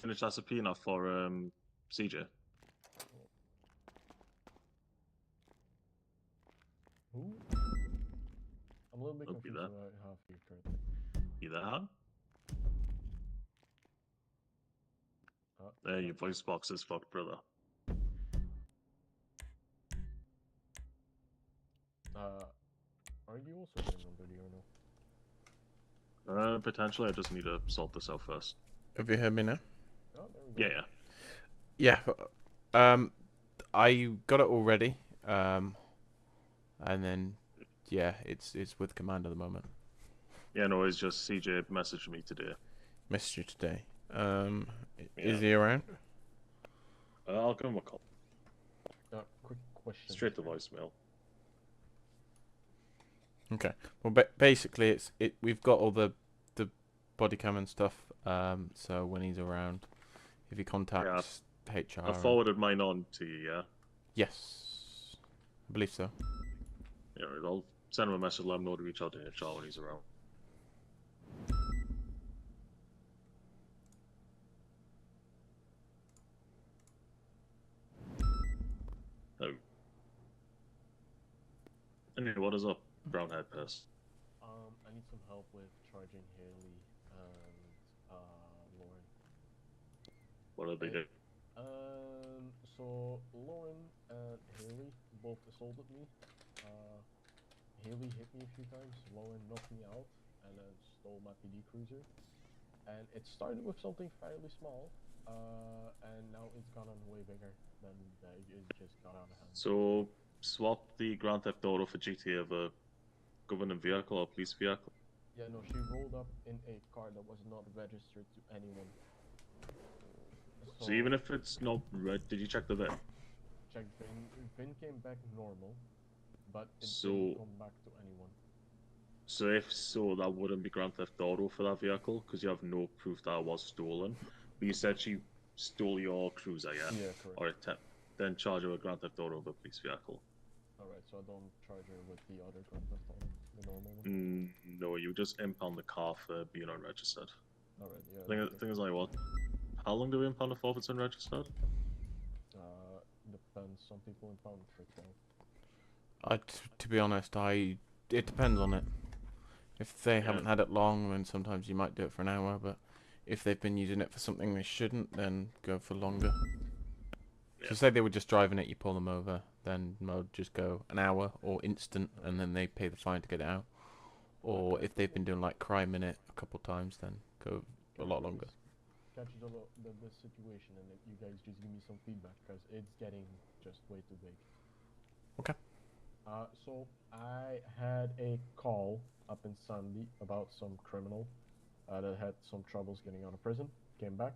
finish that subpoena for CJ? Who? I'm a little bit Don't be confused that. about how you currently. You there, Han? Yeah. Your voice box is fucked, brother. Are you also getting on dirty or no? Potentially, I just need to sort this out first. Have you heard me now? Oh, there we go. Yeah. I got it already. And then, yeah, it's with command at the moment. Yeah, no, it's just CJ messaged me today. Messaged you today. Is he around? I'll give him a call. Quick question. Straight to voicemail. Okay. Well, basically, we've got all the body cam and stuff. So when he's around, if he contacts HR, I forwarded mine on to you. Yeah. Yes, I believe so. Yeah, I'll send him a message. Let him know to reach out to HR when he's around. Oh. Anyway, what is up, brownhead purse? I need some help with charging Haley and Lauren. What did they do? So Lauren and Haley both assaulted me. Haley hit me a few times. Lauren knocked me out and then stole my PD cruiser. And it started with something fairly small, and now it's gotten way bigger than it just got out of hand. So swap the Grand Theft Auto for GTA of a government vehicle or police vehicle. Yeah, no, she rolled up in a car that was not registered to anyone. So even if it's not red, did you check the VIN? Check VIN. VIN came back normal, but it So- didn't come back to anyone. So if so, that wouldn't be Grand Theft Auto for that vehicle because you have no proof that it was stolen. But you said she stole your cruiser, yeah? Yeah, correct. Or then charge her with Grand Theft Auto of a police vehicle. Alright, so I don't charge her with the other Grand Theft Auto, the normal one? No, you just impound the car for being unregistered. Alright, yeah. Thing is like what? How long do we impound it for if it's unregistered? Depends. Some people impound it for 12. To be honest, it depends on it. If they haven't had it long, then sometimes you might do it for an hour, but if they've been using it for something they shouldn't, then go for longer. Yeah. So say they were just driving it, you pull them over, then mode just go an hour or instant, and then they pay the fine to get it out. Or if they've been doing like crime in it a couple times, then go a lot longer. Catches the situation, and then you guys just give me some feedback because it's getting just way too big. Okay. So I had a call up in Sandy about some criminal that had some troubles getting out of prison. Came back,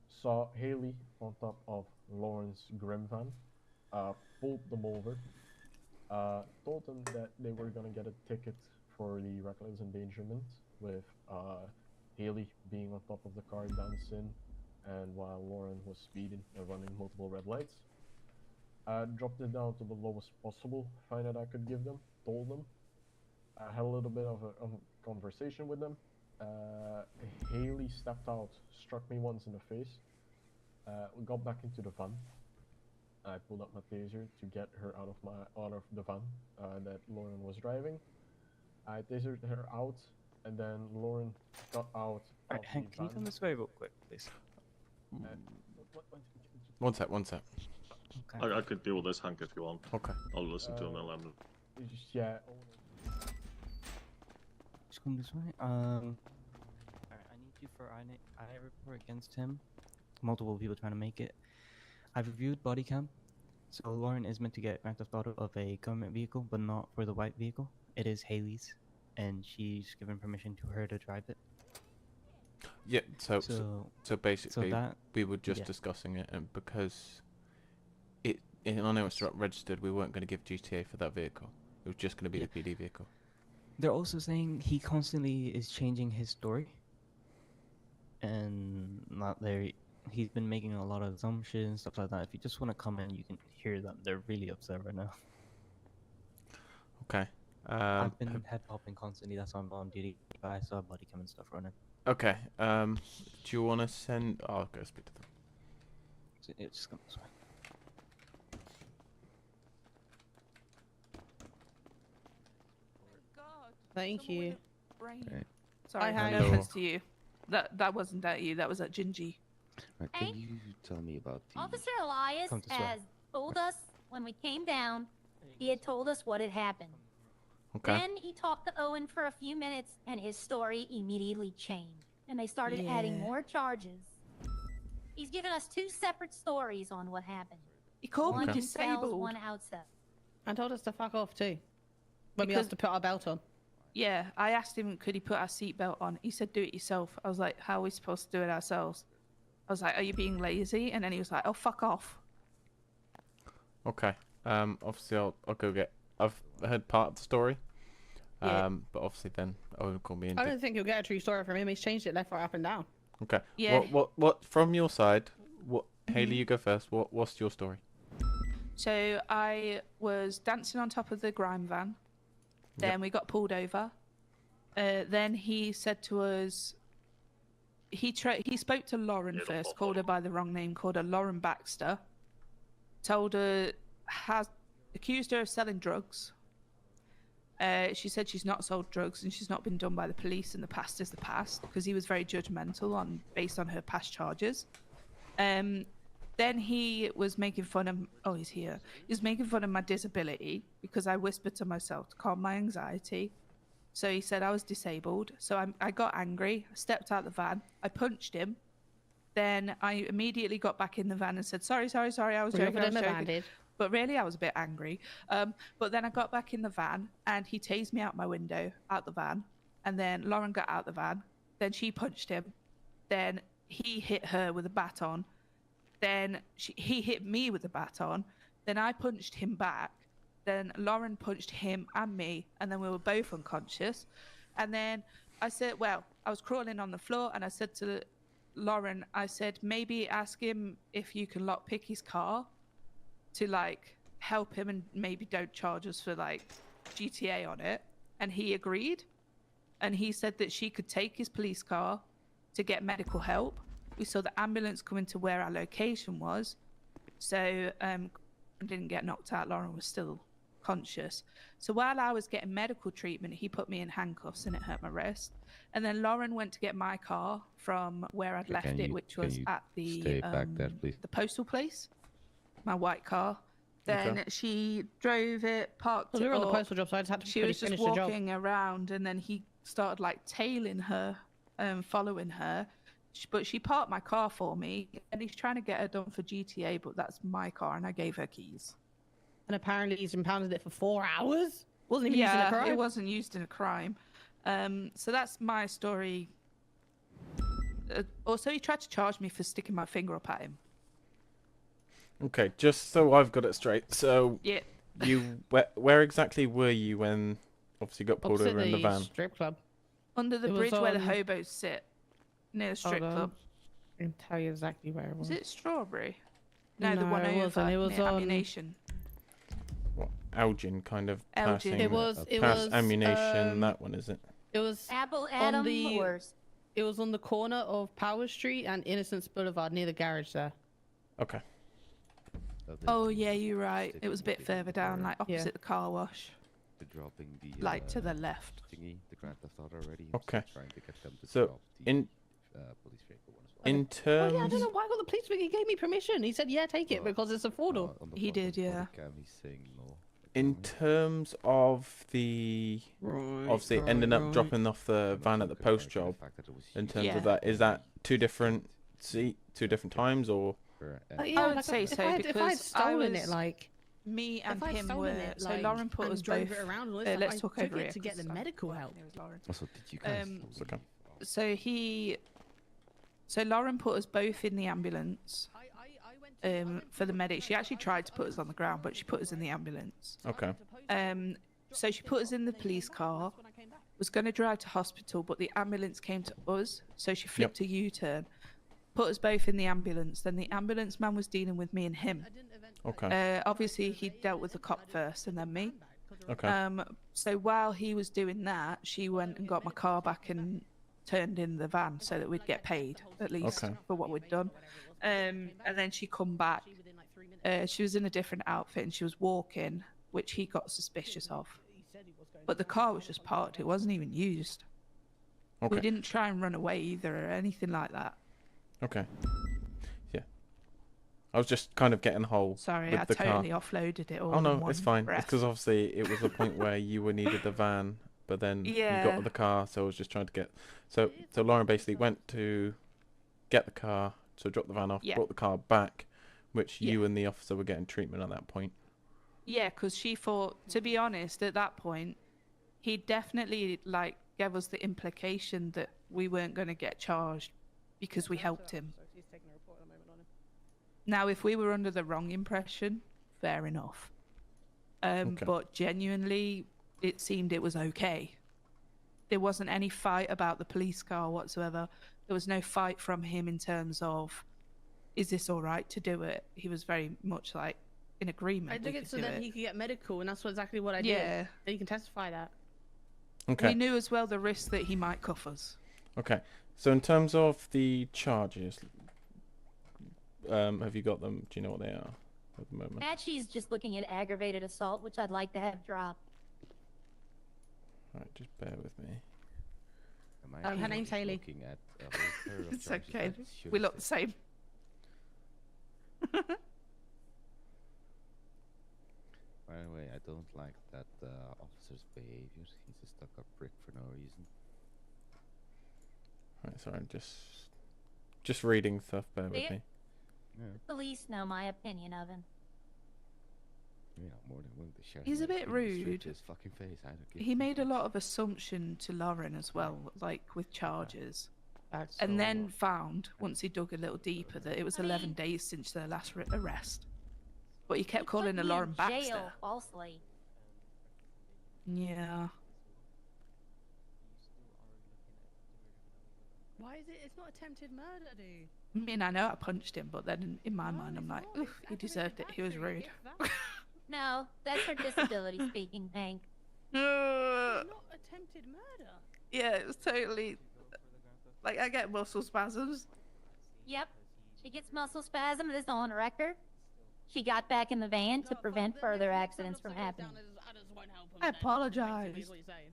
saw Haley on top of Lauren's Grim van, pulled them over, told them that they were gonna get a ticket for the reckless endangerment with Haley being on top of the car dancing, and while Lauren was speeding and running multiple red lights. I dropped it down to the lowest possible fine that I could give them, told them. I had a little bit of a conversation with them. Haley stepped out, struck me once in the face. We got back into the van. I pulled up my taser to get her out of the van that Lauren was driving. I tasered her out, and then Lauren got out. Alright, Hank, can you come this way real quick, please? One sec. Okay. I could deal with this, Hank, if you want. Okay. I'll listen to him and let him. Yeah. Just come this way. Alright, I need you for I report against him. Multiple people trying to make it. I've reviewed body cam. So Lauren is meant to get Grand Theft Auto of a government vehicle, but not for the white vehicle. It is Haley's, and she's given permission to her to drive it. Yeah. So basically, we were just yeah. discussing it, and because I know it's not registered, we weren't going to give GTA for that vehicle. It was just going to be the PD vehicle. They're also saying he constantly is changing his story, and he's been making a lot of assumptions, stuff like that. If you just want to come in, you can hear them. They're really upset right now. Okay. I've been head popping constantly. That's why I'm on duty. But I saw body cam and stuff running. Okay. Do you want to send? Oh, I'll go speak to them. It's just come this way. Thank you. Right. Sorry, I no had- offense to you. That wasn't at you. That was at Gingy. Right, can you tell me about the... Officer Elias Come this way. has told us when we came down, he had told us what had happened. Okay. Then he talked to Owen for a few minutes, and his story immediately changed. And they started adding Yeah. more charges. He's given us 2 separate stories on what happened. He called One me in cells, disabled. one outside. And told us to fuck off too. When we Because- asked to put our belt on. Yeah, I asked him, could he put our seatbelt on? He said, do it yourself. I was like, how are we supposed to do it ourselves? I was like, are you being lazy? And then he was like, oh, fuck off. Okay. Obviously, I'll go get. I've heard part of the story. Yeah. But obviously, then Owen called me in. I don't think you'll get a true story from him. He's changed it left, right, up, and down. Okay. Yeah. What from your side? What Haley, Mhm. you go first. What's your story? So I was dancing on top of the grime van. Then we got pulled over. Then he said to us, he spoke to Lauren first, called her by the wrong name, called her Lauren Baxter. Told her, accused her of selling drugs. She said she's not sold drugs and she's not been done by the police, and the past is the past, because he was very judgmental based on her past charges. Then he was making fun of, oh, he's here. He was making fun of my disability because I whispered to myself to calm my anxiety. So he said I was disabled. So I got angry, I stepped out the van, I punched him. Then I immediately got back in the van and said, sorry, I was joking, I was joking. But really, I was a bit angry. But then I got back in the van and he tased me out my window, out the van. And then Lauren got out the van. Then she punched him. Then he hit her with a baton. Then he hit me with a baton. Then I punched him back. Then Lauren punched him and me. And then we were both unconscious. And then I said, well, I was crawling on the floor and I said to Lauren, I said, maybe ask him if you can lockpick his car to like help him and maybe don't charge us for like GTA on it. And he agreed. And he said that she could take his police car to get medical help. We saw the ambulance coming to where our location was. So didn't get knocked out. Lauren was still conscious. So while I was getting medical treatment, he put me in handcuffs and it hurt my wrist. And then Lauren went to get my car from where I'd left it, which was at the stay back there, please? the postal place. My white car. Then she drove it, parked Well, we it were on the up. postal job, so I just had to She was just finish the job. walking around, and then he started like tailing her, following her. But she parked my car for me, and he's trying to get her done for GTA, but that's my car, and I gave her keys. And apparently he's impounded it for 4 hours. Wasn't even used in a crime. It wasn't used in a crime. So that's my story. Also, he tried to charge me for sticking my finger up at him. Okay, just so I've got it straight. So Yeah. where exactly were you when obviously got pulled Opposite over in the van? strip club. Under the It was bridge where the on- hobos sit, near the strip Hold on. club. I can tell you exactly where it was. Was it Strawberry? No, the No, one it over wasn't. It was near on- ammunition. What, Elgin kind of Elgin. passing. It was. It past was. ammunition. That one is it? It was. Adam the- Moores. It was on the corner of Power Street and Innocence Boulevard, near the garage there. Okay. Oh yeah, you're right. It was a bit further down, like opposite the car wash, Dropping the like to the left. thingy, the Grand Theft Auto already. Okay. Trying to get them to So, drop the in- police vehicle one as well. In Oh terms. yeah, I don't know why I got the police. He gave me permission. He said, "Yeah, take it because it's affordable." On the He bottom did, yeah. body cam, he's saying no. In terms of the obviously ending up dropping off the van at the post job, in terms Yeah. of that, is that two different times or? I would say so, if I had because stolen I it, was- like Me and if I'd him stolen were. it, So like, Lauren put and us drove both. it around and all this stuff, Let's I talk took over it here to get the 'cause medical I'm help. working with Lauren. Also, did you guys? It's okay. So he. So Lauren put us both in the ambulance. For the medic. She actually tried to put us on the ground, but she put us in the ambulance. Okay. So she put us in the police car, was going to drive to hospital, but the ambulance came to us, so she flipped a U-turn, put us both in the ambulance. Then the ambulance man was dealing with me and him. Okay. Obviously, he dealt with the cop first and then me. Okay. So while he was doing that, she went and got my car back and turned in the van so that we'd get paid at least Okay. for what we'd done. And then she come back. She was in a different outfit and she was walking, which he got suspicious of. But the car was just parked. It wasn't even used. Okay. We didn't try and run away either or anything like that. Okay. Yeah. I was just kind of getting the whole. Sorry, with I the car. totally offloaded it all. Oh in no, one it's fine. breath. It's because obviously it was a point where you were needed the van, but then you got Yeah. the car, so I was just trying to get. So Lauren basically went to get the car, so dropped the van off, Yeah. brought the car back, which Yeah. you and the officer were getting treatment at that point. Yeah, because she thought, to be honest, at that point, he definitely like gave us the implication that we weren't going to get charged because we helped him. Now, if we were under the wrong impression, fair enough. Okay. But genuinely, it seemed it was okay. There wasn't any fight about the police car whatsoever. There was no fight from him in terms of, is this all right to do it? He was very much like in agreement. I took we it could so do then it. he could get medical, and that's exactly what I did. Yeah. And you can testify that. Okay. We knew as well the risk that he might cuff us. Okay. So in terms of the charges, have you got them? Do you know what they are at the moment? She's just looking at aggravated assault, which I'd like to have dropped. Right, just bear with me. Am I Her name's just Hayley. looking at a whole pair of It's charges okay. that should We have look the said- same. By the way, I don't like that officer's behavior. He's a stuck-up prick for no reason. Right, sorry, I'm just reading stuff. Bear with Yeah. me. Yeah, Police know my opinion of him. you're not more than willing to share. He's your a bit opinion straight rude. to his fucking face. I don't give He two made a fucks. lot of assumption to Lauren as well, like with charges. That's And then so- found, once he dug a little deeper, that it was 11 days since their last arrest. But he kept He calling put her me Lauren in Baxter. jail falsely. Yeah. Why is it? It's not attempted murder, dude. I mean, I know I punched him, but then in my mind, I'm like, Oof, oof, he deserved it. He was rude. No, that's her disability speaking, Hank. Yeah, Not attempted murder. it was totally. Like, I get muscle spasms. Yep. She gets muscle spasm. This on record. She got back in the van to prevent further accidents from happening. I apologise. Is what you're saying.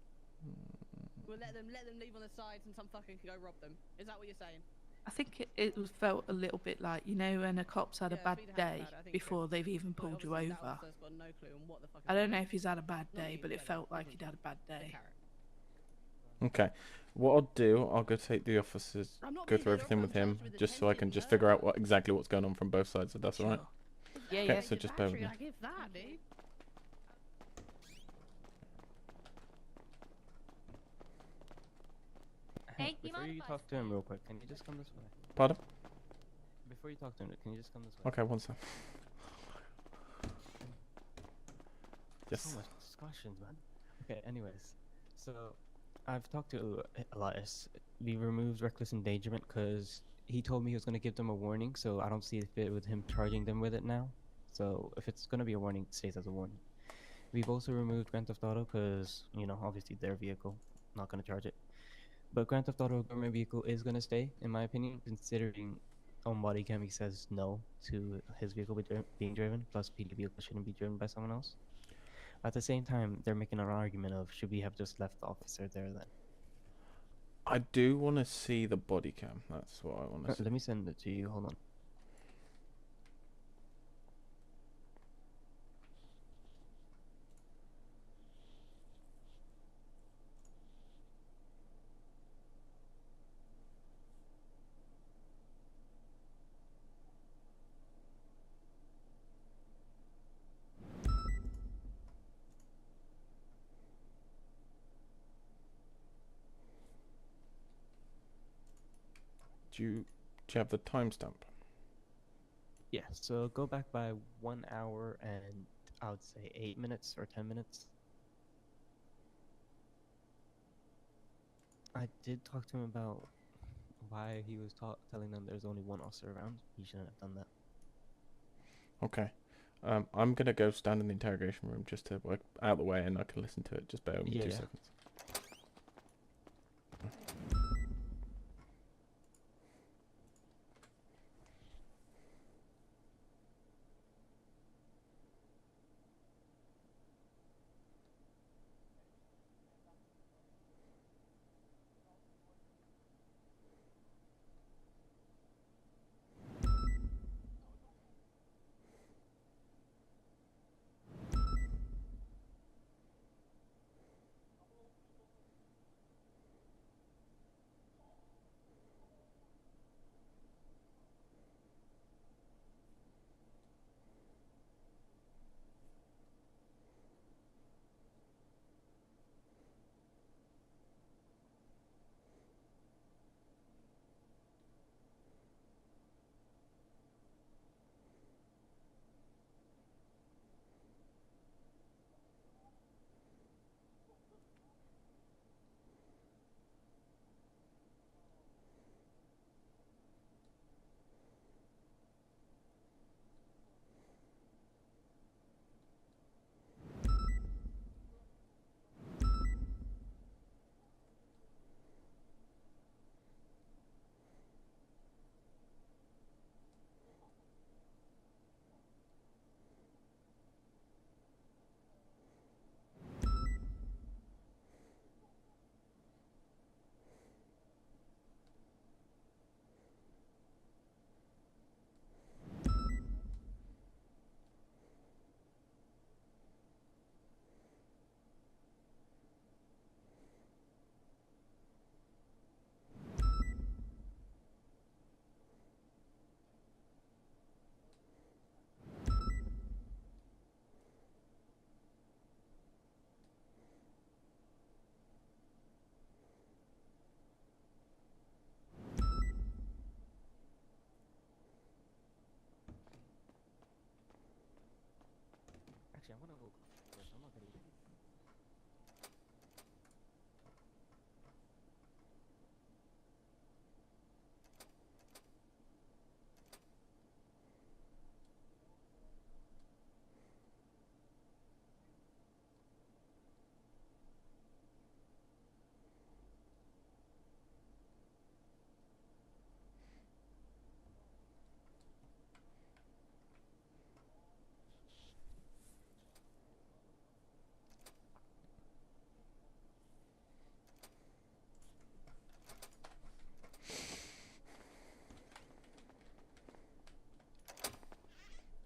We'll let them leave on the sides and some fucker can go rob them. Is that what you're saying? I think it was felt a little bit like, you know, when a cop's had a Yeah, bad Speed has day bad, I think, before they've even But pulled you obviously that over. officer's got no clue on what the fuck is I don't going know on. if he's had a bad Not day, even but it better, felt like doesn't he'd had a bad the day. carrot. Okay. What I'll do, I'll go take the officers, I'm not go being through better, everything I'm with him, charged with just so I can attempted just figure out murder. what exactly what's going on from both sides. If that's all right. Sure. Yeah, Okay, yeah. so just bear with me. I give that, dude. Hank, do you Before mind you if I talk to him real quick, can you just come this way? Pardon? Before you talk to him, can you just come this way? Okay, one sec. Yes. So much discussions, man. Okay, anyways, so I've talked to Elias. We removed reckless endangerment because he told me he was going to give them a warning, so I don't see a fit with him charging them with it now. So if it's going to be a warning, it stays as a warning. We've also removed Grand Theft Auto because, you know, obviously their vehicle, not going to charge it. But Grand Theft Auto government vehicle is going to stay, in my opinion, considering on body cam he says no to his vehicle being driven, plus PD vehicle shouldn't be driven by someone else. At the same time, they're making an argument of should we have just left the officer there then? I do want to see the body cam. That's what I want to see. Let me send it to you. Hold on. Do you have the timestamp? Yeah, so go back by 1 hour and I would say 8 minutes or 10 minutes. I did talk to him about why he was telling them there's only one officer around. He shouldn't have done that. Okay. I'm gonna go stand in the interrogation room just to work out the way, and I can listen to it. Just bear with me Yeah, 2 yeah. seconds. wanna go first. I'm not gonna.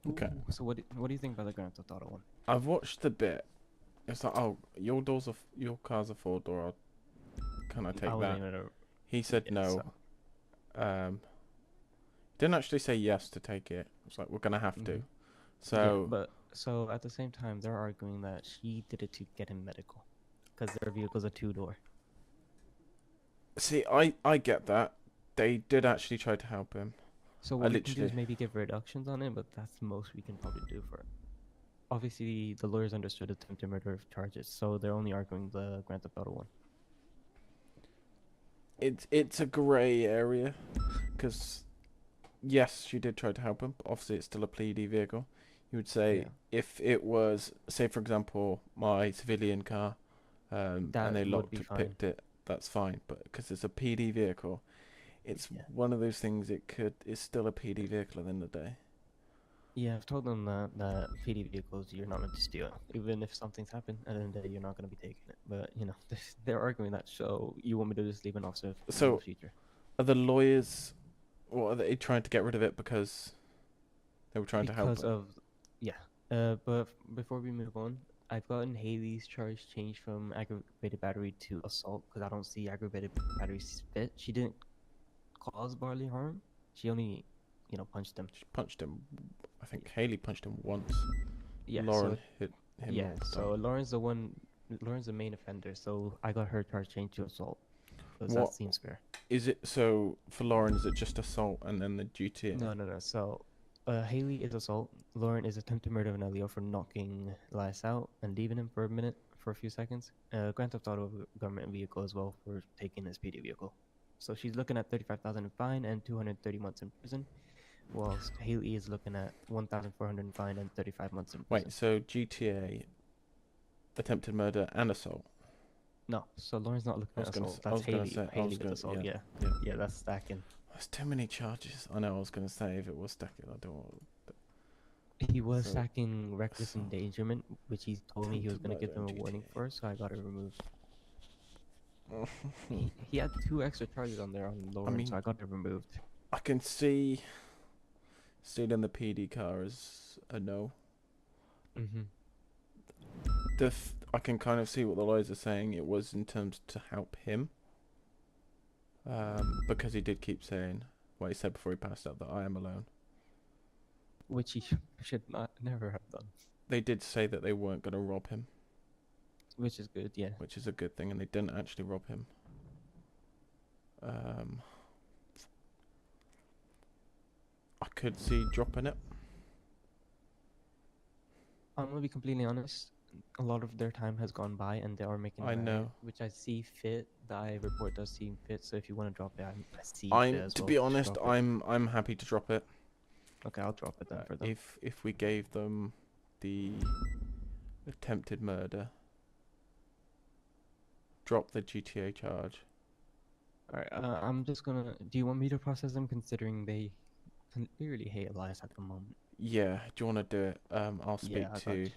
Okay. So what do you think about the Grand Theft Auto one? I've watched a bit. It's like, oh, your car's a 4-door. Can I take I that? wasn't even a, He said yeah, no. so- Didn't actually say yes to take it. It's like we're gonna have to. Mhm. So yeah, but so at the same time, they're arguing that she did it to get him medical, because their vehicle's a 2-door. see, I get that. They did actually try to help him. So what we can do is maybe give reductions on it, but that's the most we can probably do for it. Obviously, the lawyers understood attempted murder charges, so they're only arguing the Grand Theft Auto one. It's a grey area, because yes, she did try to help him, but obviously it's still a pleady vehicle. You would say Yeah. if it was, say for example, my civilian car, and That they would locked be it, fine. picked it, that's fine. But because it's a PD vehicle, it's Yeah. one of those things. It's still a PD vehicle at the end of the day. Yeah, I've told them that PD vehicles, you're not meant to steal it. Even if something's happened, at the end of the day, you're not going to be taking it. But, you know, they're arguing that, so you want me to just leave an officer for So- the future? Are the lawyers, or are they trying to get rid of it because they were trying to help? Because of, yeah. But before we move on, I've gotten Haley's charge changed from aggravated battery to assault, because I don't see aggravated battery fit. She didn't cause bodily harm. She only, you know, punched him. She punched him. I think Haley punched him once. Yeah, Lauren so hit him. yeah, multiple so times. Lauren's the main offender, so I got her charge changed to assault. Because What- that seems fair. Is it so for Lauren? Is it just assault and then the GTA? No. So, Haley is assault. Lauren is attempted murder of Elio for knocking Elias out and leaving him for a few seconds. Grand Theft Auto government vehicle as well for taking his PD vehicle. So she's looking at 35,000 in fine and 230 months in prison, whilst Haley is looking at 1,400 in fine and 35 months in prison. Wait, so GTA, attempted murder and assault. No, so Lauren's not looking I was at gonna assault. s- I That's was gonna Haley. say- I was Haley with gonna- assault. yeah, Yeah. yeah. Yeah, that's stacking. There's too many charges. I know. I was gonna say if it was stacking, I don't. Want... He was So- stacking reckless so- endangerment, which he told me he was Attempted going to give them murder a warning GTA. for, so I got it removed. He had 2 extra charges on there on Lauren, mean- so I got it removed. I can see stealing the PD car as a no. Mm-hmm. I can kind of see what the lawyers are saying. It was in terms to help him, because he did keep saying what he said before he passed out, that I am alone. Which he should never have done. They did say that they weren't going to rob him, Which is good, yeah. which is a good thing, and they didn't actually rob him. I could see dropping it. I'm going to be completely honest. A lot of their time has gone by, and they are making. I an know. error, which I see fit. The I report does seem fit. So if you want to drop it, I see. fit as To well. be Just honest, drop it. I'm happy to drop it. Okay, I'll drop it then for them. If we gave them the attempted murder, drop the GTA charge. Alright, I'm just gonna. Do you want me to process them, considering they clearly hate Elias at the moment? Yeah, do you want to do it? I'll speak Yeah, I got to. you.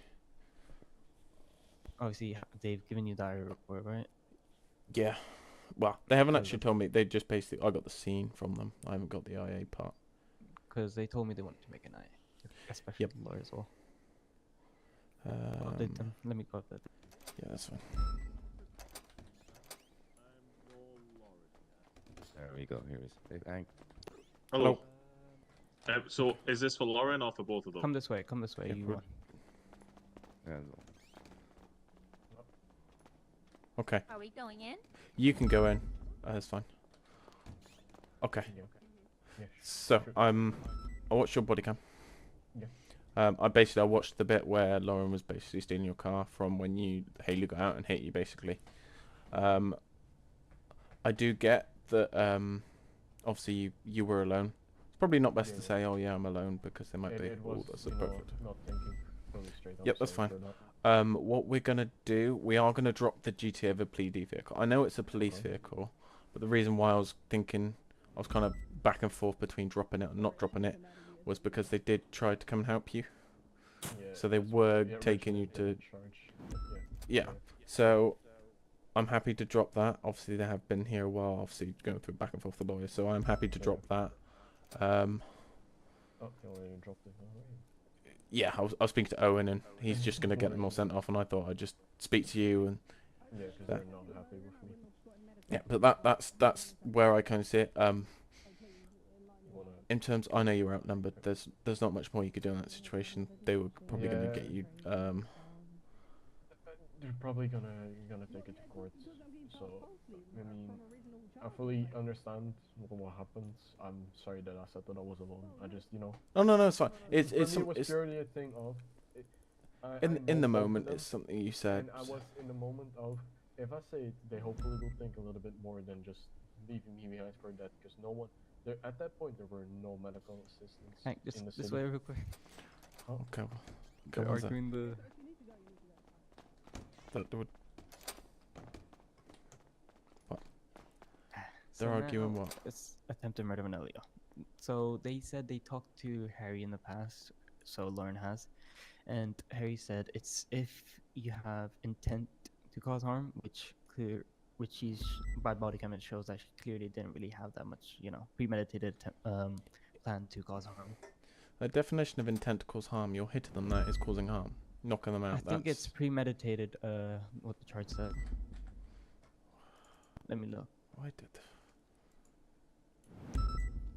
Obviously, they've given you the diary report, right? Yeah, well, they haven't Okay, actually then. told me. They just basically, I got the scene from them. I haven't got the IA part. Because they told me they wanted to make an eye, especially Yep. the lawyer as well. Update them. Let me go update them. Yeah, that's fine. There we go. Here is it. Hello. So, is this for Lauren or for both of them? Come this way. Come this way. Yeah, You right. run. Okay, Are we going in? you can go in. That's fine. Okay. Yeah, okay. Yeah, So sure. I watched your body cam. Yeah. I watched the bit where Lauren was basically stealing your car from when Haley got out and hit you, basically. I do get that. Obviously, you were alone. It's probably not best to say, "Oh yeah, I'm alone," because there might be. It was, That's you a know, perfect. not thinking fully straight. Yep, that's fine. What we're gonna do, we are gonna drop the GTA of a PD vehicle. I know it's a police vehicle, but the reason why I was thinking, I was kind of back and forth between dropping it and not dropping it, was because they did try to come and help you. Yeah, So they were taking you to. Yeah. So I'm happy to drop that. Obviously, they have been here a while. Obviously, going through back and forth the lawyers. So I'm happy to drop that. Oh, they already dropped it. Yeah, I was speaking to Owen, and he's just gonna get them all sent off. And I thought I'd just speak to you and. Yeah, because they're not happy with me. Yeah, but that's where I kind of see it. In terms, I know you're outnumbered. There's not much more you could do in that situation. They were probably gonna get you. They're probably gonna take it to court. So I mean, I fully understand what happens. I'm sorry that I said that I was alone. I just, you know. No, it's fine. It's it was purely a thing of. In the moment, it's something you said. And I was in the moment of, if I say it, they hopefully will think a little bit more than just leaving me behind for that, because no one. At that point, there were no medical assistance Hank, in the city. this way real quick. Oh. Okay. They're arguing the. What? They're arguing what? It's attempted murder of Elio. So they said they talked to Harry in the past, so Lauren has, and Harry said it's if you have intent to cause harm, which she's by body cam, it shows that she clearly didn't really have that much, you know, premeditated plan to cause harm. The definition of intent to cause harm, you're hitting them, that is causing harm. Knocking them out. I think it's premeditated. What the chart said. Let me look. Why did?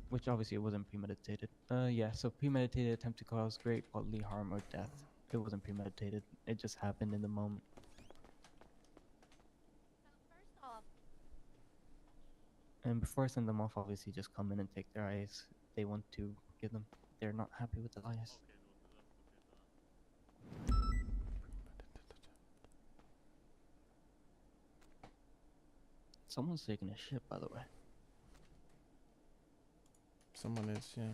Which obviously it wasn't premeditated. Yeah. So premeditated attempt to cause great bodily harm or death. It wasn't premeditated. It just happened in the moment. And before I send them off, obviously just come in and take their eyes. They want to give them. They're not happy with the eyes. Someone's taking a shit, by the way. Someone is, yeah.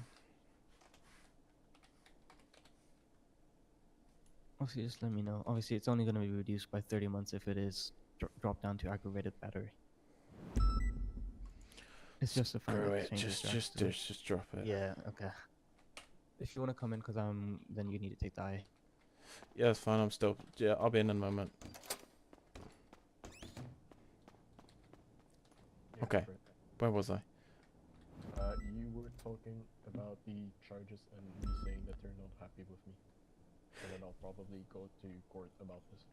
Obviously, just let me know. Obviously, it's only going to be reduced by 30 months if it is dropped down to aggravated battery. It's just a final exchange. Just drop it. Yeah, okay. If you want to come in, then you need to take the eye. Yeah, that's fine. I'll be in a moment. Yeah, okay. Where was I? You were talking about the charges and me saying that they're not happy with me. So then I'll probably go to court about this.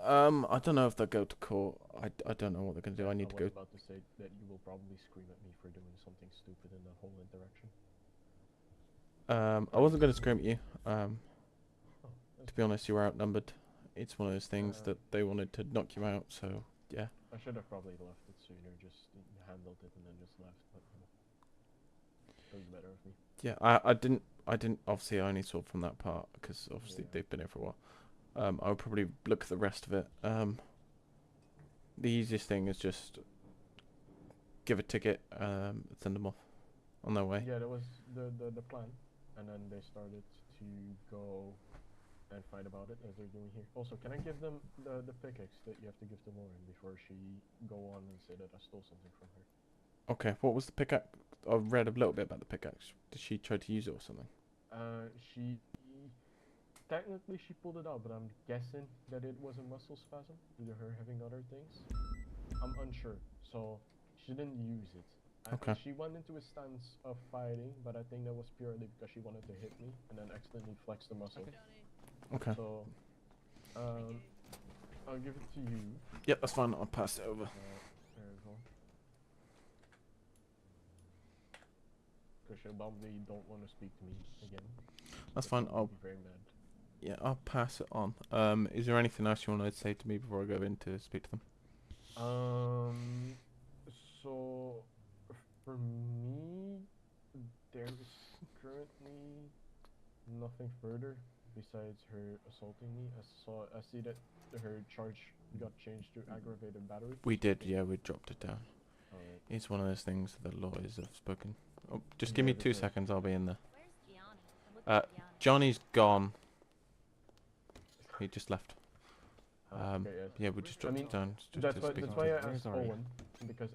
I don't know if they'll go to court. I don't know what they're going to do. I need to go. I was about to say that you will probably scream at me for doing something stupid in that whole interaction. I wasn't going to scream at you. To be honest, you were outnumbered. It's one of those things that they wanted to knock you out, so yeah. I should have probably left it sooner, just handled it and then just left, but you know. It was better of me. Yeah, I didn't obviously I only saw from that part because obviously they've been here for a while. I would probably look at the rest of it. The easiest thing is just give a ticket, send them off on their way. Yeah, that was the plan, and then they started to go and fight about it as they're doing here. Also, can I give them the pickaxe that you have to give to Lauren before she go on and say that I stole something from her? Okay, what was the pickaxe? I read a little bit about the pickaxe. Did she try to use it or something? Technically she pulled it out, but I'm guessing that it was a muscle spasm due to her having other things. I'm unsure, so she didn't use it. Okay. She went into a stance of fighting, but I think that was purely because she wanted to hit me and then accidentally flex the muscle. Okay. So, I'll give it to you. Yep, that's fine. I'll pass it over. There we go. Because she'll probably don't want to speak to me again. That's fine. I'll be very mad. Yeah, I'll pass it on. Is there anything else you want to say to me before I go in to speak to them? So for me, there is currently nothing further. besides her assaulting me. I see that her charge got changed to aggravated battery. We did, yeah, we dropped it down. Alright. It's one of those things that the lawyers have spoken. Oh, just give Yeah, me 2 because- seconds, I'll be in there. Where's Gianni? I'm looking for Gianni. Johnny's gone. He just left. Okay, yes. Yeah, we just I dropped mean, it down. Just That's to why, speak that's to why him. I Where's asked Arya? Owen, because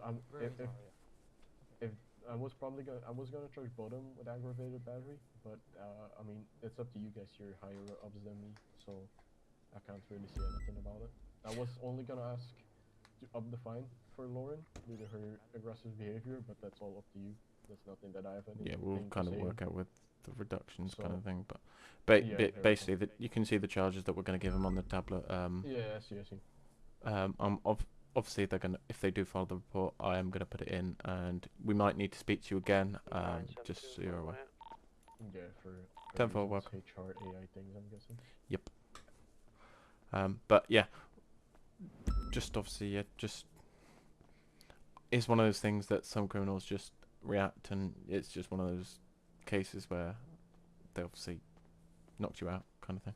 if I was gonna charge Bottom with aggravated battery, but I mean it's up to you guys. You're higher ups than me, so I can't really say anything about it. I was only gonna ask to up the fine for Lauren due to her aggressive behavior, but that's all up to you. That's nothing that I have any. Yeah, we'll kind of work out with the reductions kind So- of thing, but Yeah, very basically that you can see the charges that we're going to give them on the tablet. Yeah, I see. Obviously they're gonna, if they do file the report, I am gonna put it in, and we might need to speak to you again. Just so you're aware. Yeah, for Tenfold reasons, welcome. HR AI things, I'm guessing. But yeah, just obviously, yeah, just it's one of those things that some criminals just react, and it's just one of those cases where they obviously knocked you out, kind of thing.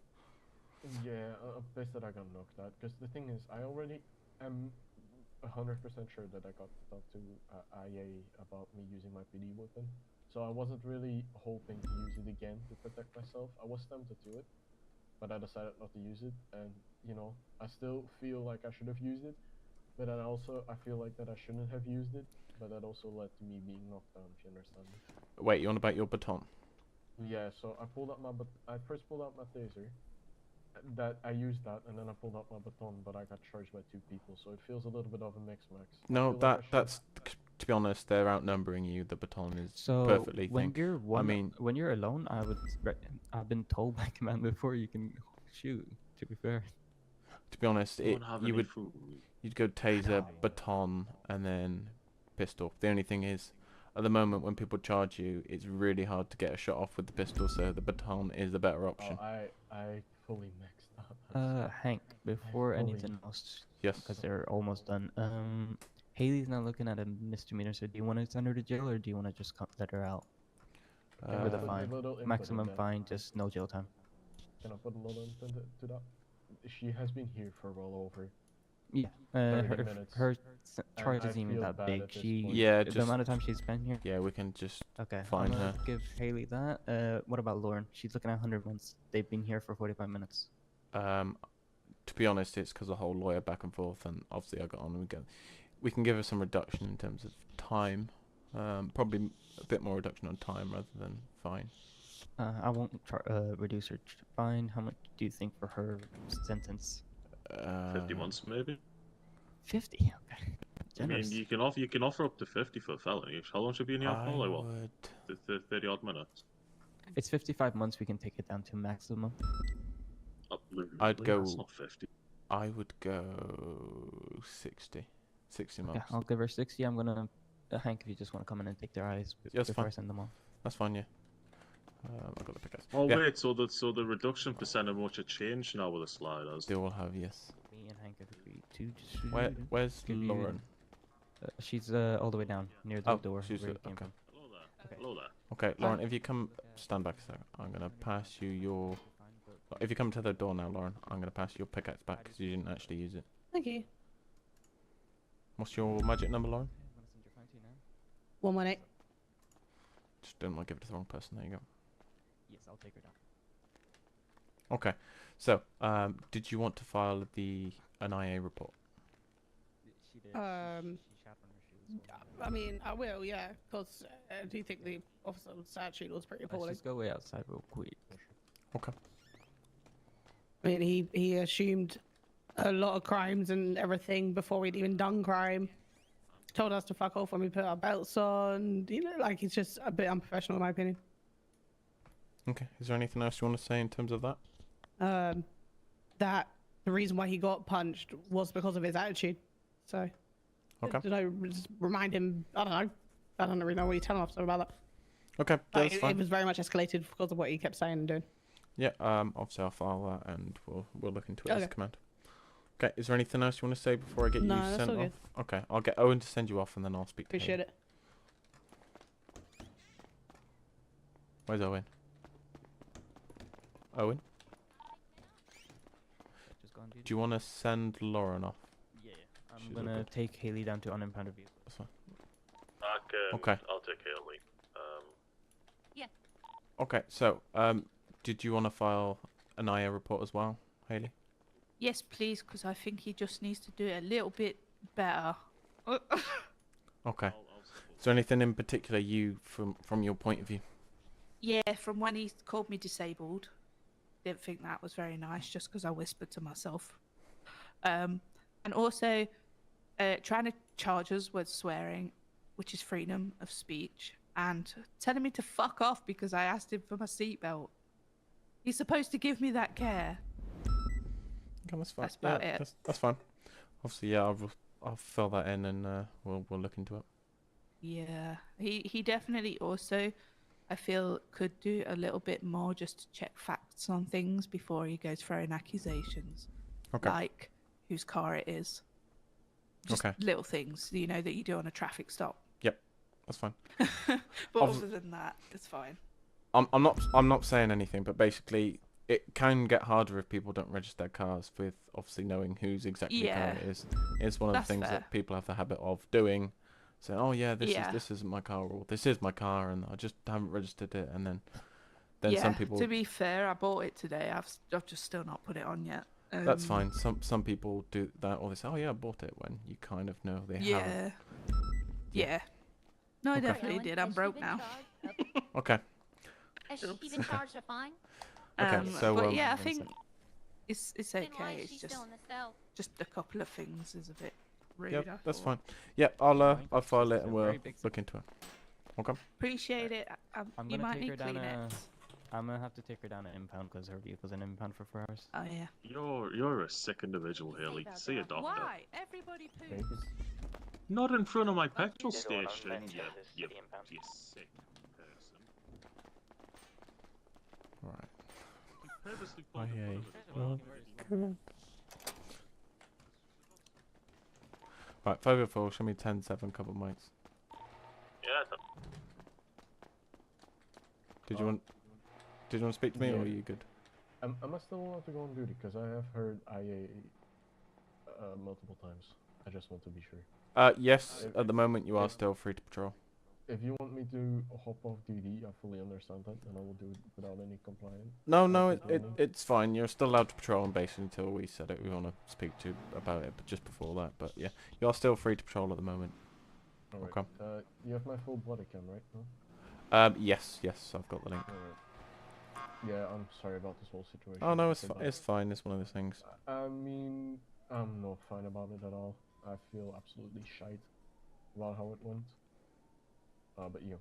Yeah, I'm pissed that I got knocked out. Because the thing is, I already am 100% sure that I got talked to IA about me using my PD weapon. So I wasn't really hoping to use it again to protect myself. I was tempted to it, but I decided not to use it. And, you know, I still feel like I should have used it. But then also, I feel like that I shouldn't have used it. But that also led to me being knocked down, if you understand me. Wait, you on about your baton? Yeah, so I pulled out I first pulled out my taser. That I used that, and then I pulled out my baton, but I got charged by 2 people, so it feels a little bit of a mix, Max. I No, feel like I that's to be honest, they're outnumbering you. The baton is So perfectly when thing. you're one, mean- when you're alone, I've been told by command before you can shoot. To be fair, To be honest, Don't have you any would food. you'd go taser, baton, and then pistol. The only thing is, at the moment when people charge you, it's really hard to get a shot off with the pistol, so the baton is the better option. Oh, I fully maxed out. Hank, before fully- anything else, Yes. because they're almost done. Haley's now looking at a misdemeanor. So do you want to send her to jail, or do you want to just let her out? Can I with a put a fine. little input in Maximum that? fine, just no jail time. Can I put a little input to that? She has been here for well over. Yeah, 30 minutes. her And charge I isn't even feel that bad big. at this She point. Yeah, the just- amount of time she's been here. Yeah, we can just Okay, fine I'm gonna her. give Haley that. What about Lauren? She's looking at 100 months. They've been here for 45 minutes. To be honest, it's because the whole lawyer back and forth, and obviously I got on. We can give her some reduction in terms of time. Probably a bit more reduction on time rather than fine. I won't reduce her fine. How much do you think for her sentence? 50 months, maybe. 50. Okay. I mean, Generous. you can offer up to 50 for a felony. How long should be in the I alcohol? Like, what? would. 30 odd minutes. It's 55 months. We can take it down to maximum. I'd go- That's not 50. I would go 60. 60 Okay, months. I'll give her 60. I'm gonna Hank, if you just want to come in and take their eyes That's before fine. I send them off. That's fine, yeah. I got the pickaxe. Oh Yeah, wait, so the reduction percent of much a change now with the sliders. they all have, yes. Me and Hank have agreed to just Where's give you- Lauren? she's all the way down near the Oh, door. she's where you came okay. from. Hello there. Okay. Hello there. Okay, Lauren, if you come, stand back a sec. I'm gonna pass you your. If you come to the door now, Lauren, I'm gonna pass your pickaxe back because you didn't actually use it. Thank you. What's your magic number, Lauren? 118. Just don't want to give it to the wrong person. There you go. Yes, I'll take her down. Okay, so did you want to file an IA report? She did. Um, She shot on her shoes. I mean, I will, yeah, because I do think the officer's attitude was pretty Let's appalling. just go way outside real quick. Okay. I mean, he assumed a lot of crimes and everything before we'd even done crime. Told us to fuck off when we put our belts on. You know, like, it's just a bit unprofessional in my opinion. Okay. Is there anything else you want to say in terms of that? That the reason why he got punched was because of his attitude. So, Okay. did I just remind him? I don't know. I don't really know what you tell an officer about that. Okay, Like, that's it fine. was very much escalated because of what he kept saying and doing. Yeah. Obviously I'll file that and we'll look into it as a Okay. command. Okay. Is there anything else you want to say before I get No, you that's sent all off? Okay. I'll get Owen to send you off and then I'll speak to him. Appreciate it. Where's Owen? Owen? Do you want to send Lauren off? Yeah. I'm She's all gonna good. take Haley down to unimpounded vehicle. That's fine. Okay. Okay. I'll take Haley. Okay, so, did you want to file an IA report as well, Haley? Yes, please, because I think he just needs to do it a little bit better. Okay. Is there anything in particular from your point of view? Yeah, from when he called me disabled, didn't think that was very nice, just because I whispered to myself. And also, trying to charge us with swearing, which is freedom of speech, and telling me to fuck off because I asked him for my seatbelt. He's supposed to give me that care. Okay, that's fine. That's about it. That's fine. Obviously, yeah, I'll fill that in and we'll look into it. Yeah, he definitely also, I feel, could do a little bit more just to check facts on things before he goes throwing accusations. Okay. Like whose car it is. Just Okay. little things, you know, that you do on a traffic stop. Yep, that's fine. But other than that, it's fine. I'm not saying anything, but basically, it can get harder if people don't register their cars with obviously knowing whose exactly car it is. It's one of the That's things fair. that people have the habit of doing. Saying, oh yeah, Yeah. this isn't my car, or this is my car, and I just haven't registered it, and then Yeah, some people. to be fair, I bought it today. I've just still not put it on yet. That's fine. Some people do that, or they say, oh yeah, I bought it, when you kind of know they haven't. Yeah. Yeah. No, I Okay. definitely did. I'm broke now. Okay. Has she been charged a fine? Okay, so, but yeah, I one think sec. it's Then why okay. is she It's still in the cell? just a couple of things is a bit rude. Yep, I that's thought. fine. Yep, I'll Fine. file it It's a and we'll very big look into it. Okay. Appreciate it. I'm You gonna might take need her down Kleenex. I'm gonna have to take her down an impound because her vehicle's an impound for 4 hours. Oh yeah. You're a sick individual, Haley. See a doctor. Why? Everybody poops. Not in front of my petrol Did one on station, many you times you the impound. you sick person. Right. You purposely Oh, pulled in yeah. front of it as well. Right, 504, show me 10-7, couple mics. Yeah, Did you want to speak to me, or are you good? Am I still allowed to go on duty? Because I have heard IA multiple times. I just want to be sure. Yes, at the moment you are still free to patrol. If you want me to hop off duty, I fully understand that, and I will do it without any compliance. No, complaining. it's fine. You're still allowed to patrol on base until we said it. We want to speak to you about it, but just before that. But yeah, you are still free to patrol at the moment. Alright. Okay. You have my full body cam, right? No? Yes, I've got the link. Alright. Yeah, I'm sorry about this whole situation. Oh no, it's because it's fine. It's one of those things. I mean, I'm not fine about it at all. I feel absolutely shite about how it went. But you,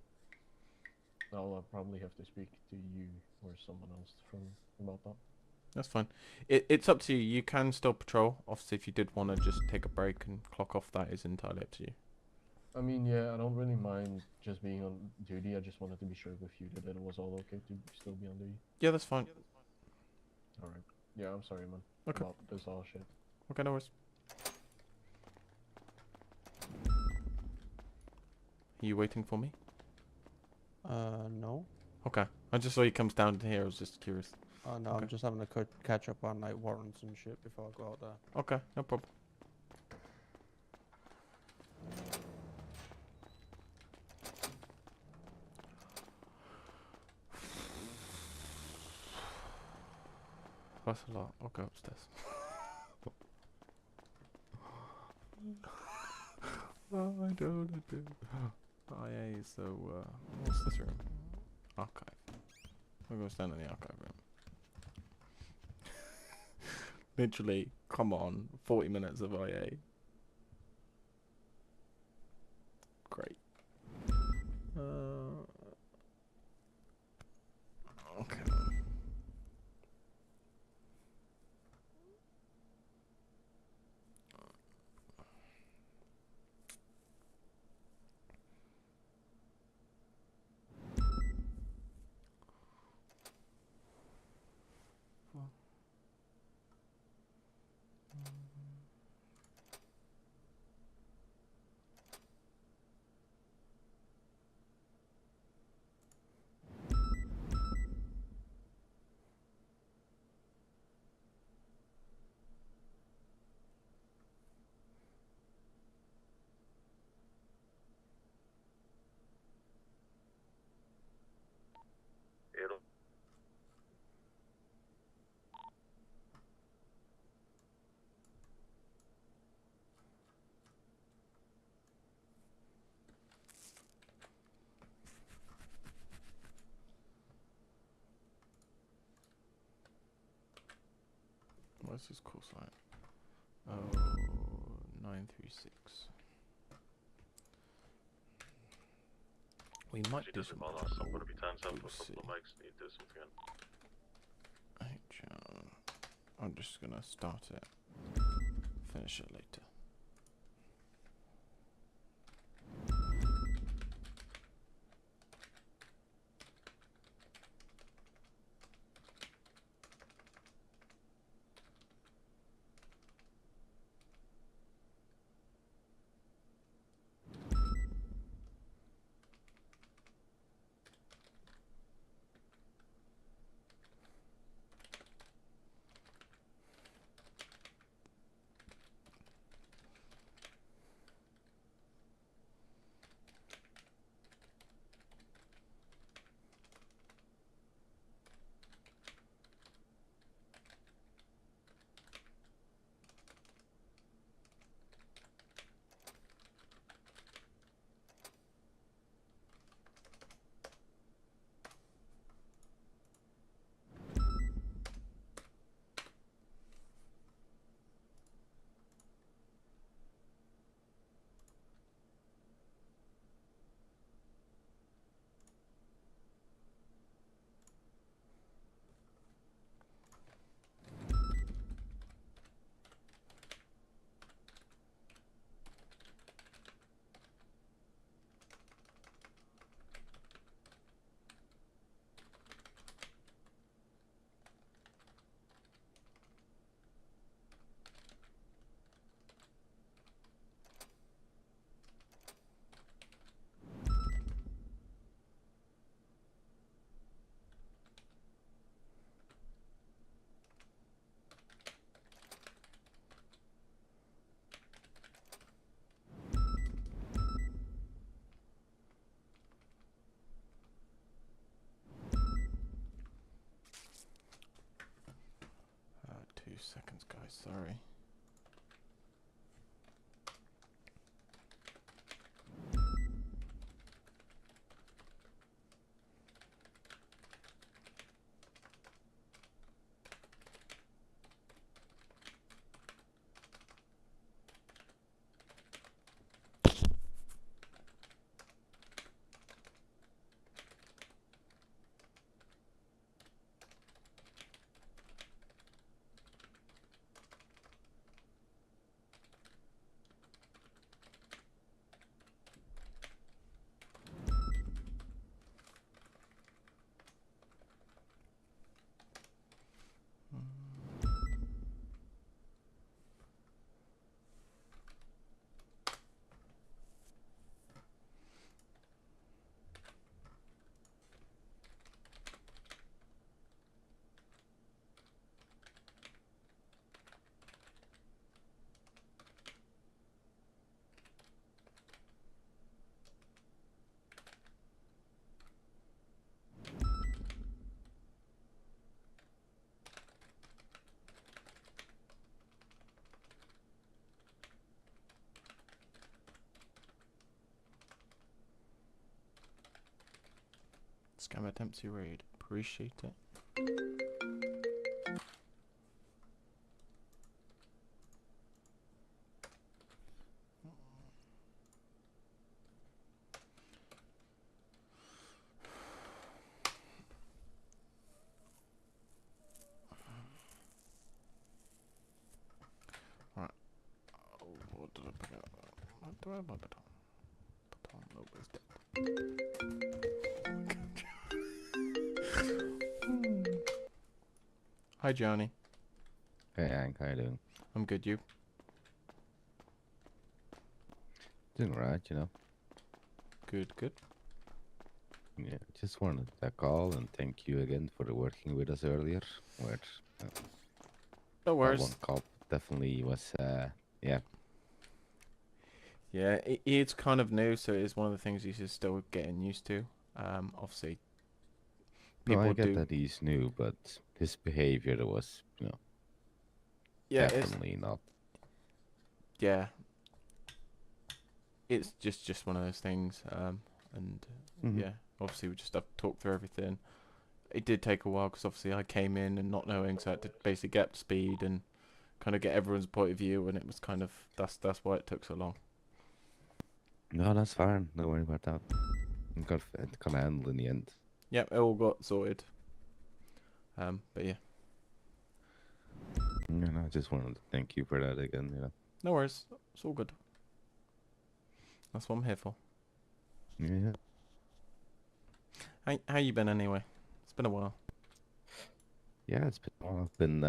I'll probably have to speak to you or someone else about that. That's fine. It's up to you. You can still patrol. Obviously, if you did want to just take a break and clock off, that is entirely up to you. I mean, yeah, I don't really mind just being on duty. I just wanted to be sure with you that it was all okay to still be on duty. Yeah, that's fine. Alright. Yeah, I'm sorry, man. Okay. About this all shit. Okay, no worries. Are you waiting for me? No. Okay. I just saw you comes down to here. I was just curious. No, Okay. I'm just having a catch up on like warrants and shit before I go out there. Okay, no problem. That's a lot. I'll go upstairs. Oh, I don't do. Oh yeah, so what's this room? Archive. We'll go stand in the archive room. Literally, come on, 40 minutes of IA. Great. Okay. where's this call sign? Oh, 936. We might do some. I'm gonna be 10-7 We'll for a couple of mics. Need to do something. I'm just gonna start it. Finish it later. Seconds, guys, sorry. Scam attempt to raid. Appreciate it. Right. Oh, what did I put out? What do I have my baton? Baton, no, where's that? Hi, Johnny. Hey, Hank, how you doing? I'm good, you? Doing alright, you know. Good, good. Yeah, just wanted to call and thank you again for working with us earlier. Where No that worries. one cop definitely was, yeah. Yeah, it's kind of new, so it's one of the things he's just still getting used to. Obviously, No, people I get do. that he's new, but his behavior was, you know, Yeah, definitely not. Yeah, it's just one of those things. And yeah, obviously we just have to talk through everything. It did take a while because obviously I came in and not knowing, so I had to basically get up to speed and kind of get everyone's point of view, and it was kind of that's why it took so long. No, that's fine. Don't worry about that. It got handled in the end. Yep, it all got sorted. But yeah, I just wanted to thank you for that again. no worries. It's all good. That's what I'm here for. Yeah. How you been anyway? It's been a while. Yeah, it's been. I've been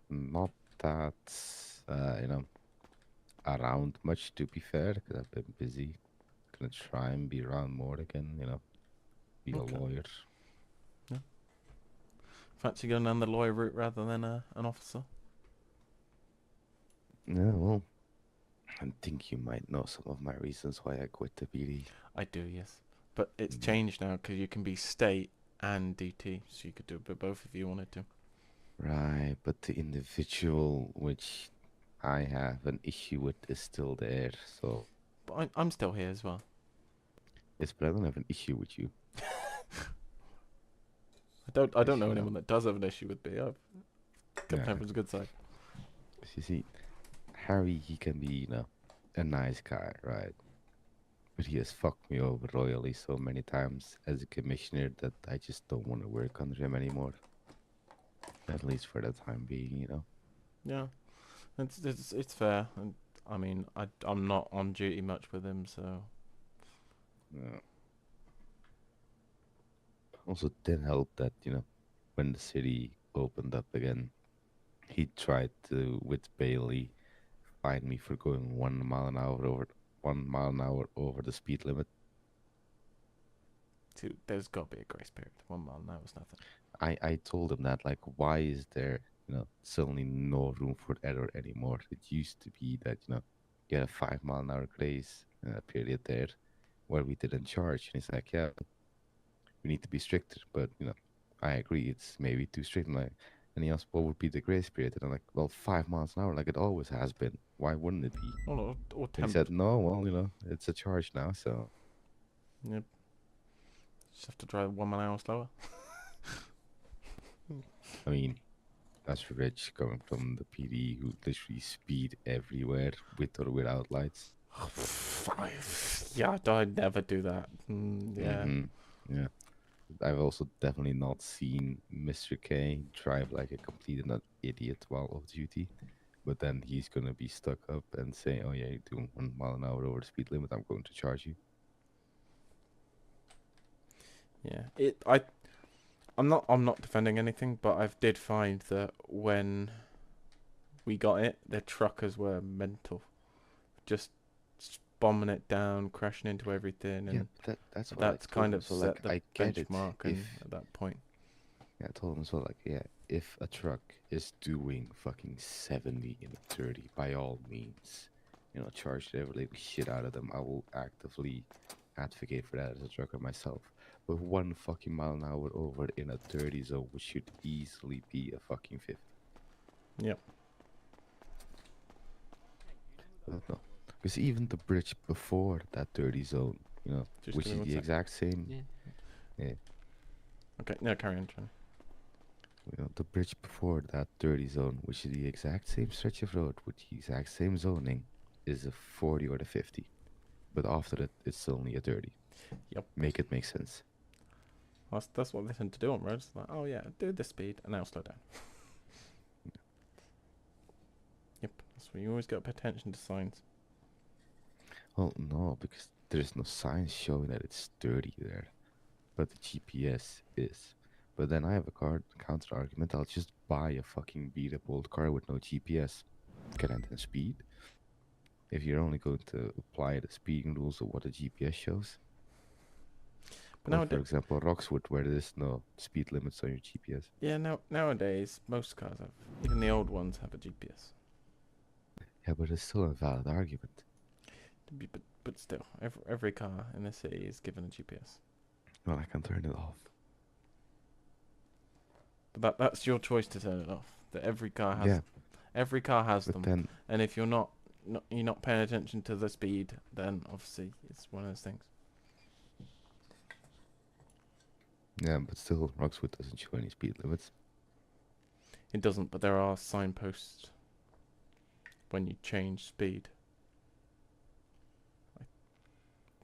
not that around much, to be fair, because I've been busy. Gonna try and be around more again. Be Okay. a lawyer. Fancy going down the lawyer route rather than an officer? Yeah, well, I think you might know some of my reasons why I quit the PD. I do, yes. But it's changed now because you can be state and DT, so you could do a bit both if you wanted to. Right, but the individual which I have an issue with is still there, so... But I'm still here as well. Yes, but I don't have an issue with you. I don't know anyone that does have an issue with me. I've kept Yeah. everyone's good side. You see, Harry, he can be, a nice guy, right? But he has fucked me over royally so many times as a commissioner that I just don't want to work under him anymore. At least for the time being, Yeah, it's fair. And I mean, I'm not on duty much with him, so Yeah. Also, didn't help that, when the city opened up again, he tried to, with Bailey, fine me for going 1 mile an hour over the speed limit. dude, there's got to be a grace period. 1 mile an hour is nothing. I told him that, like, why is there, suddenly no room for error anymore? It used to be that, you had a 5 mile an hour grace period there where we didn't charge. And he's like, yeah, we need to be stricter. But, I agree, it's maybe too strict. And he asked, what would be the grace period? And I'm like, well, 5 miles an hour, like it always has been. Why wouldn't it be? Or And he temp. said, no, well, it's a charge now, so. Yep. Just have to drive 1 mile an hour slower. I mean, that's Rich coming from the PD who literally speed everywhere with or without lights. Yeah, I'd never do that. Yeah. Yeah. I've also definitely not seen Mr. K drive like a complete and idiot while off duty. But then he's gonna be stuck up and say, oh yeah, you're doing 1 mile an hour over the speed limit, I'm going to charge you. Yeah. I'm not defending anything, but I did find that when we got it, the truckers were mental. Just bombing it down, crashing into everything, and that's what that's kind of so, set like, the I get benchmark it at that point. Yeah, I told him as well, like, yeah, if a truck is doing fucking 70 in a 30, by all means, charge the living shit out of them. I will actively advocate for that as a trucker myself. But 1 fucking mile an hour over in a 30 zone, which should easily be a fucking 50. Yep. But no, because even the bridge before that 30 zone, Just which give me is 1 the sec. exact same. Yeah. Okay, no, carry on, Johnny. The bridge before that 30 zone, which is the exact same stretch of road with the exact same zoning, is a 40 or a 50. But after it, it's only a 30. Yep. Make it make sense. That's what they tend to do on roads. Like, oh yeah, do this speed, and now slow down. Yep, that's where you always got to pay attention to signs. Well, no, because there's no sign showing that it's 30 there. But the GPS is. But then I have a counter argument. I'll just buy a fucking beat up old car with no GPS. Can I then speed? If you're only going to apply the speeding rules of what the GPS shows. But Or, for example, Roxwood, where there's no speed limits on your GPS. Yeah, nowadays most cars have, even the old ones have a GPS. Yeah, but it's still a valid argument. But still, every car in the city is given a GPS. Well, I can turn it off. But that's your choice to turn it off. That every car has. Yeah. Every car has But them. then, And if you're not paying attention to the speed, then obviously it's one of those things. yeah, but still, Roxwood doesn't show any speed limits. It doesn't, but there are signposts when you change speed.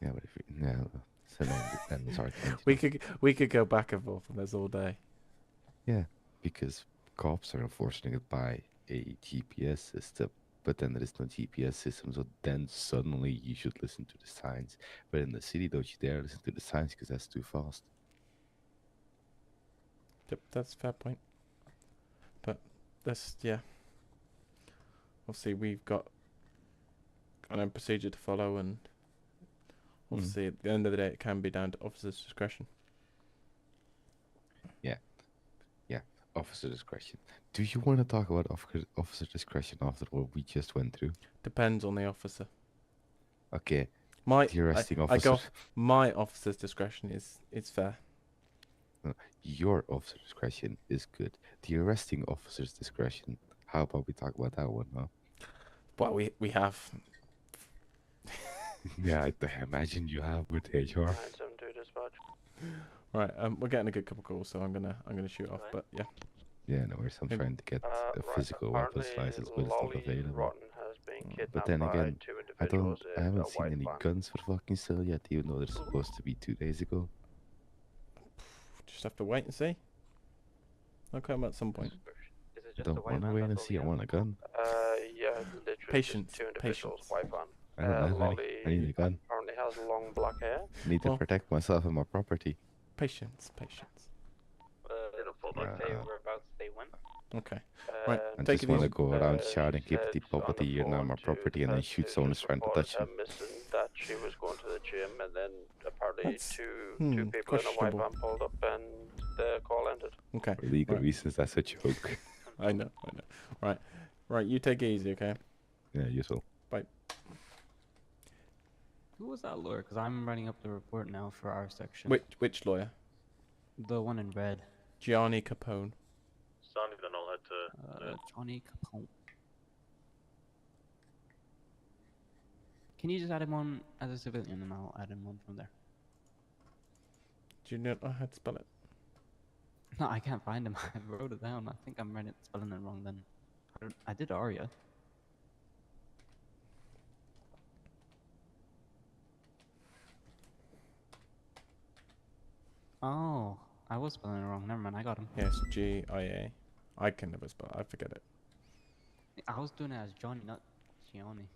Yeah, but if you, yeah, it's an endless argument. We could go back and forth on this all day. Yeah, because cops are enforcing it by a GPS system, but then there is no GPS system, so then suddenly you should listen to the signs. But in the city, don't you dare listen to the signs because that's too fast. Yep, that's a fair point. But that's, yeah. Obviously, we've got an own procedure to follow, and obviously, at the end of the day, it can be down to officer's discretion. Yeah, officer discretion. Do you want to talk about officer discretion after what we just went through? Depends on the officer. Okay, My the arresting I go. officer. My officer's discretion is fair. No, your officer discretion is good. The arresting officer's discretion. How about we talk about that one, huh? Well, we have. Yeah, I imagine you have with HR. 972 dispatch. Right, we're getting a good couple calls, so I'm gonna shoot off. But yeah, Yeah, no worries. I'm Maybe- trying to get a Right, physical weapons apparently license, but it's not Lolly available. Rotten has been kidnapped But then by again, two I individuals haven't in a seen white any van. guns for fucking sale yet, even though they're supposed to be 2 days ago. just have to wait and see. They'll come at some point. Is it just Don't want to wait and see. I want a gun. Yeah, literally Patience, just two individuals, patience. white van. I don't have any. Lolly I need a gun. apparently has long black hair. I need to Well- protect myself and my property. Patience. Whereabouts they went. Okay. Right, I take just it want to easy. go around She shouting, keep said the on property, the you're not phone my to property, and then defense shoot who someone who's just trying to reported touch you. her missing that she was going to the gym, and then apparently That's- two hmm, people in a white questionable. van pulled up, and the call ended. Okay. For legal Right. reasons, that's a joke. I know. Right. You take it easy, okay? Yeah, useful. Who was that lawyer? Because I'm writing up the report now for our section. Which lawyer? The one in red. Gianni Capone. Sounding the null had to. Johnny Capone. Can you just add him on as a civilian, and I'll add him on from there? Do you know how to spell it? No, I can't find him. I wrote it down. I think I'm spelling it wrong then. I did Arya. Oh, I was spelling it wrong. Never mind, I got him. Yes, G-I-A. I can never spell. I forget it. I was doing it as Johnny, not Gianni.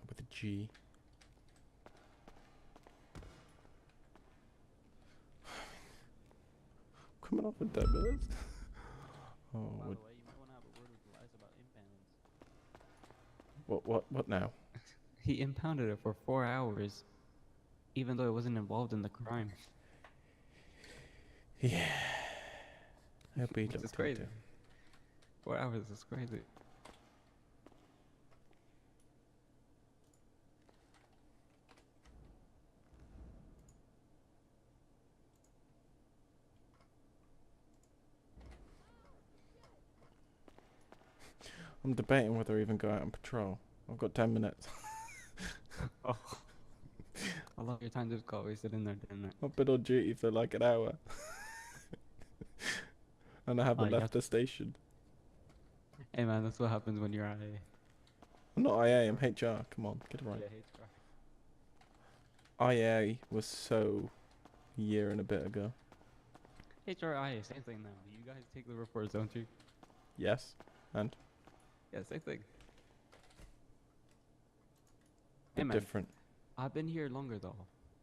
With a G. Coming off with that, man. Oh, By the way, you might want to have a word with Elias about impounds. what now? He impounded it for 4 hours, even though it wasn't involved in the crime. Yeah. Hope he This looked is crazy. into. 4 hours is crazy. I'm debating whether I even go out on patrol. I've got 10 minutes. Oh. I love your time just got wasted in there, didn't it? I've been on duty for like an hour. And I haven't you left have the station. Hey man, that's what happens when you're IA. I'm not IA, I'm HR. Come on, get it right. IA was so a year and a bit ago. HR, IA, same thing now. You guys take the reports, don't you? Yes. And? Yeah, same thing. Bit Hey man, different. I've been here longer though.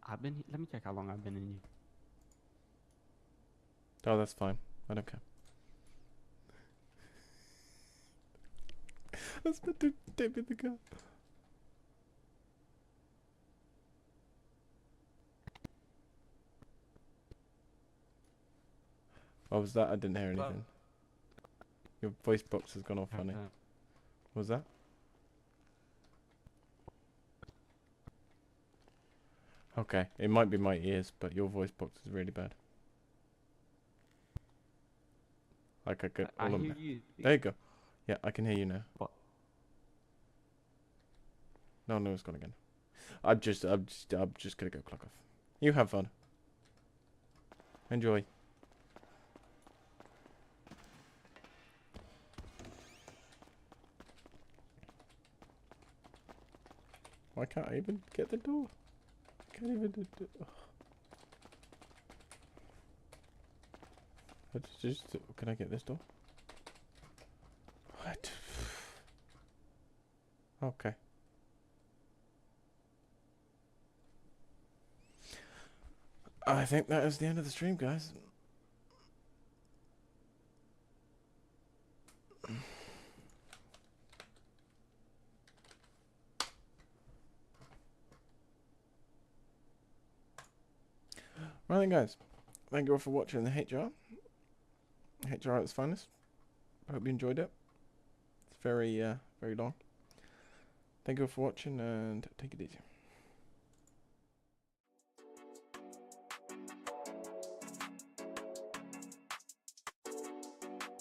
Let me check how long I've been in you. Oh, that's fine. I don't care. I was meant to dip in the cup. What was that? I didn't hear anything. Your voice box has gone all funny. What was that? Okay, it might be my ears, but your voice box is really bad. Like I could. I all of hear them- you. There you go. Yeah, I can hear you now. What? No, it's gone again. I'm just gonna go clock off. You have fun. Enjoy. Why can't I even get the door? I can't even do ugh. Can I get this door? What? Okay. I think that is the end of the stream, guys. Right then, guys. Thank you all for watching the HR. HR at its finest. I hope you enjoyed it. It's very long. Thank you all for watching and take it easy.